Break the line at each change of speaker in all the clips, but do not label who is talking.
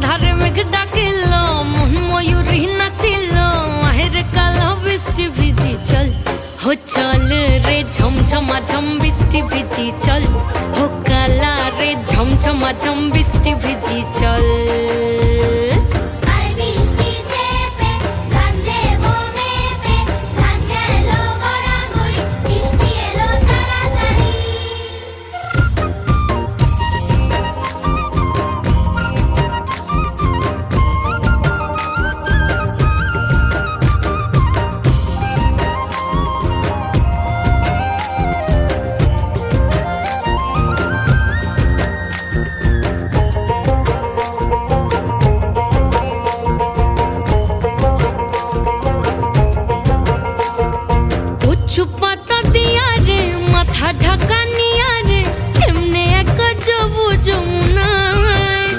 আধারে মেঘ ডাকিল মন ময়ূরী নাচিল আহের কালো বৃষ্টি ভিজি চল হো চল রে ঝমঝমা ঝম বৃষ্টি ভিজি চল হো কালা রে ঝমঝমা ঝম বৃষ্টি ভিজি চল পাতা দিয়া রে মাথা ঢাকা নিয়া রে এমনে এক যাবো যমুনায়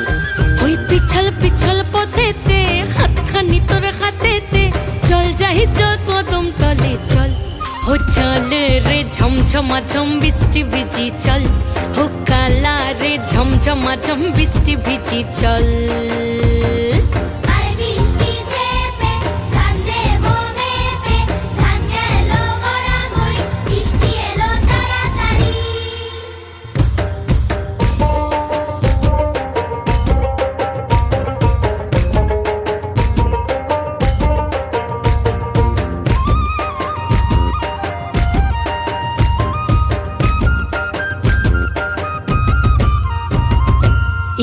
ওই পিছল পিছল পথেতে হাতখানি তোর হাতেতে চল যাই চল কদম তলে চল হো চল রে ঝমঝমা ঝম বৃষ্টি ভিজি চল হো কালা রে ঝমঝমা ঝম বৃষ্টি ভিজি চল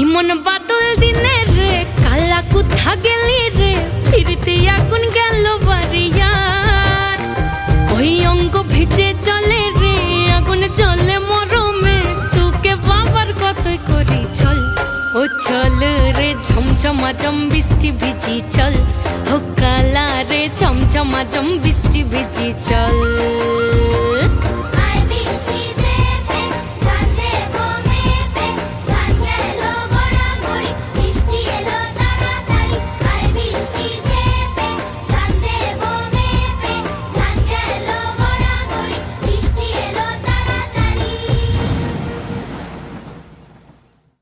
ইমন বাদল দিনে রে কালা কোথা গেলি রে ফিরতে আগুন গেল বাড়িয়ার ওই অঙ্গ ভিজে চলে রে আগুন জ্বলে মরমে তোকে বাবার কতই করি চল ও চল রে ঝমঝমা ঝম বৃষ্টি ভিজি চল ও কালা রে ঝমঝমা ঝম বৃষ্টি ভিজি চল